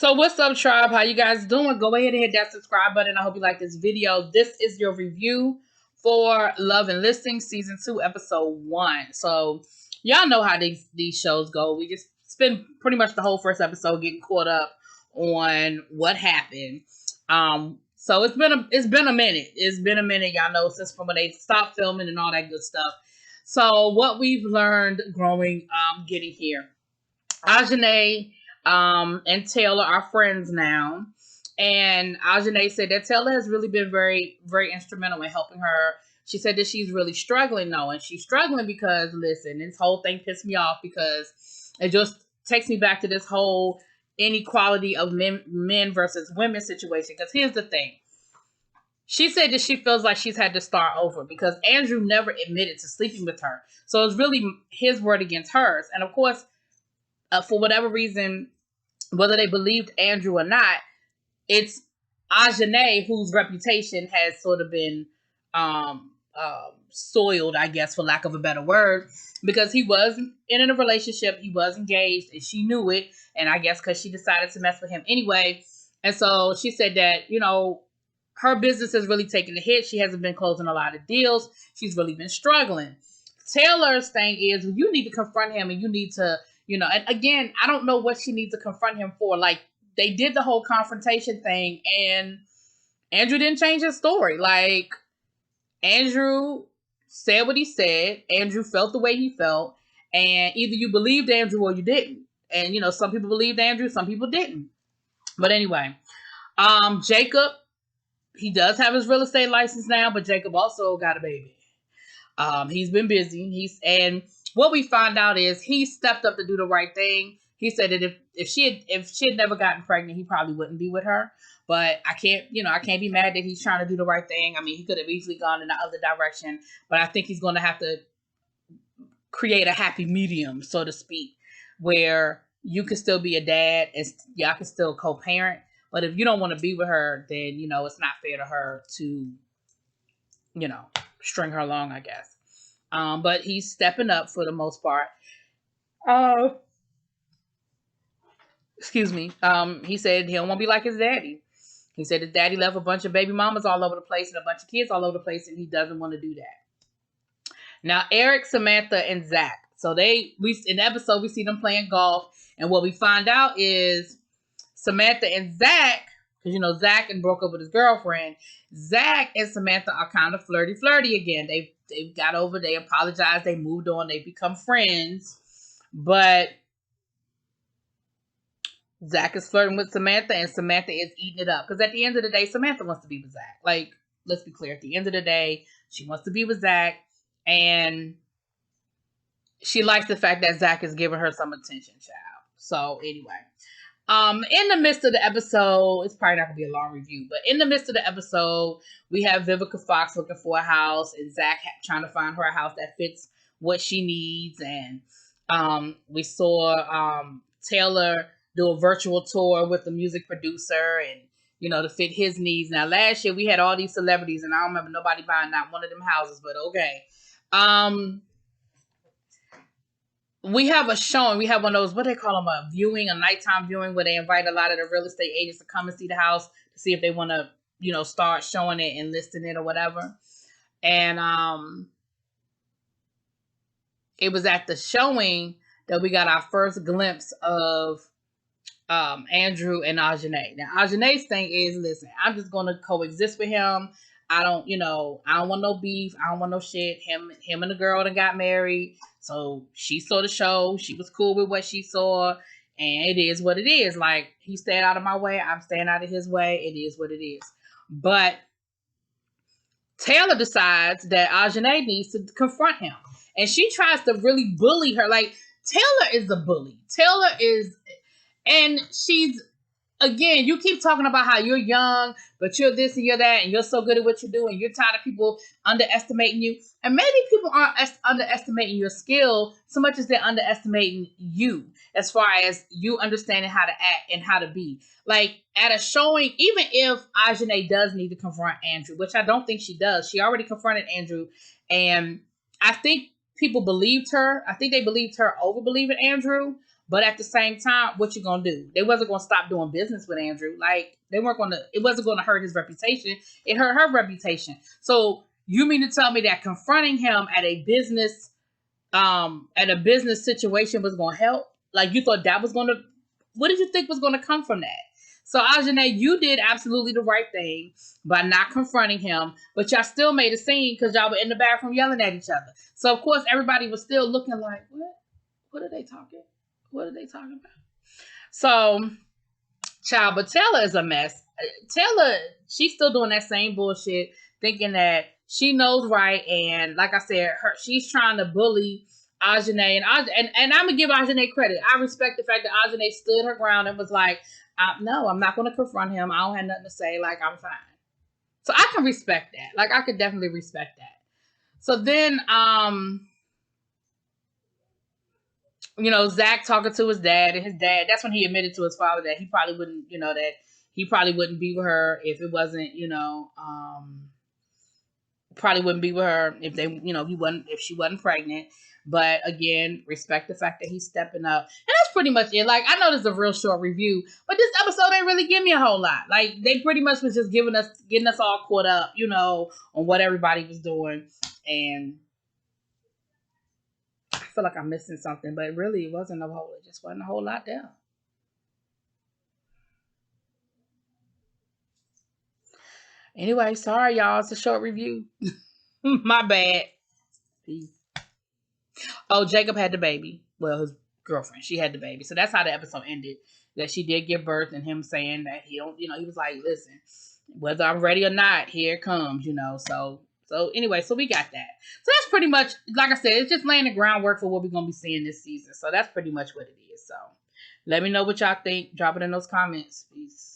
So what's up, tribe? How you guys doing? Go ahead and hit that subscribe button. I hope you like this video. This is your review for Love and Listings Season 2, Episode 1. So y'all know how these shows go. We just spend pretty much the whole first episode getting caught up on what happened. So it's been a minute. It's been a minute, y'all know, since from when they stopped filming and all that good stuff. So what we've learned growing getting here. Ajane and Taylor are friends now. And Ajane said that Taylor has really been very, very instrumental in helping her. She said that she's really struggling now. And she's struggling because, listen, this whole thing pissed me off because it just takes me back to this whole inequality of men versus women situation. Because here's the thing. She said that she feels like she's had to start over because Andrew never admitted to sleeping with her. So it's really his word against hers. And of course, for whatever reason, whether they believed Andrew or not, it's Ajane whose reputation has sort of been soiled, I guess, for lack of a better word, because he was in a relationship, he was engaged, and she knew it, and I guess because she decided to mess with him anyway. And so she said that, her business has really taken a hit. She hasn't been closing a lot of deals. She's really been struggling. Taylor's thing is, you need to confront him, and you need to, and again, I don't know what she needs to confront him for. Like, they did the whole confrontation thing, and Andrew didn't change his story. Like, Andrew said what he said. Andrew felt the way he felt, and either you believed Andrew or you didn't. And, some people believed Andrew, some people didn't. But anyway, Jacob, he does have his real estate license now, but Jacob also got a baby. He's been busy. And what we found out is he stepped up to do the right thing. He said that if she had never gotten pregnant, he probably wouldn't be with her. But I can't be mad that he's trying to do the right thing. I mean, he could have easily gone in the other direction, but I think he's going to have to create a happy medium, so to speak, where you can still be a dad and y'all can still co-parent. But if you don't want to be with her, then, it's not fair to her to, string her along, I guess. But he's stepping up for the most part. Excuse me. He said he don't want to be like his daddy. He said his daddy left a bunch of baby mamas all over the place and a bunch of kids all over the place, and he doesn't want to do that. Now, Eric, Samantha, and Zach. So in the episode, we see them playing golf, and what we find out is Samantha and Zach, because Zach broke up with his girlfriend. Zach and Samantha are kind of flirty again. They've got over, they apologized, they moved on, they become friends. But Zach is flirting with Samantha, and Samantha is eating it up. Because at the end of the day, Samantha wants to be with Zach. Like, let's be clear. At the end of the day, she wants to be with Zach, and she likes the fact that Zach is giving her some attention, child. So anyway, in the midst of the episode, it's probably not gonna be a long review, but in the midst of the episode, we have Vivica Fox looking for a house, and Zach trying to find her a house that fits what she needs. And we saw Taylor do a virtual tour with the music producer, and to fit his needs. Now, last year we had all these celebrities, and I don't remember nobody buying not one of them houses, but okay. We have a showing. We have one of those, what they call them, a nighttime viewing, where they invite a lot of the real estate agents to come and see the house to see if they want to, start showing it and listing it or whatever. And it was at the showing that we got our first glimpse of Andrew and Ajane. Now, Ajane's thing is, listen, I'm just going to coexist with him. I don't want no beef. I don't want no shit. Him and the girl that got married. So she saw the show. She was cool with what she saw. And it is what it is. Like, he stayed out of my way. I'm staying out of his way. It is what it is. But Taylor decides that Ajane needs to confront him. And she tries to really bully her. Like, Taylor is a bully. And she's, again, you keep talking about how you're young, but you're this and you're that, and you're so good at what you do, and you're tired of people underestimating you. And maybe people aren't underestimating your skill so much as they're underestimating you, as far as you understanding how to act and how to be. Like, at a showing, even if Ajane does need to confront Andrew, which I don't think she does. She already confronted Andrew, and I think people believed her. I think they believed her over believing Andrew. But at the same time, what you gonna do? They wasn't gonna stop doing business with Andrew. Like they weren't gonna. It wasn't gonna hurt his reputation. It hurt her reputation. So you mean to tell me that confronting him at a business situation was gonna help? Like you thought that was gonna. What did you think was gonna come from that? So Ajane, you did absolutely the right thing by not confronting him, but y'all still made a scene because y'all were in the bathroom yelling at each other. So of course everybody was still looking like, what? What are they talking? What are they talking about? So, child, but Taylor is a mess. Taylor, she's still doing that same bullshit, thinking that she knows right, and like I said, she's trying to bully Ajane, and I'm gonna give Ajane credit. I respect the fact that Ajane stood her ground and was like, "No, I'm not gonna confront him. I don't have nothing to say. Like I'm fine." So I can respect that. Like I could definitely respect that. So then, Zach talking to his dad, and his dad, that's when he admitted to his father that he probably wouldn't, be with her if it wasn't, probably wouldn't be with her if if she wasn't pregnant. But again, respect the fact that he's stepping up. And that's pretty much it. Like, I know this is a real short review, but this episode ain't really give me a whole lot. Like, they pretty much was just getting us all caught up, on what everybody was doing. And I feel like I'm missing something, but really it wasn't it just wasn't a whole lot there. Anyway, sorry y'all, it's a short review. My bad. Peace. Oh, Jacob had the baby. Well, his girlfriend, she had the baby. So that's how the episode ended. That she did give birth, and him saying that he was like, listen, whether I'm ready or not, here it comes, So anyway, so we got that. So that's pretty much, like I said, it's just laying the groundwork for what we're going to be seeing this season. So that's pretty much what it is. So let me know what y'all think. Drop it in those comments. Peace.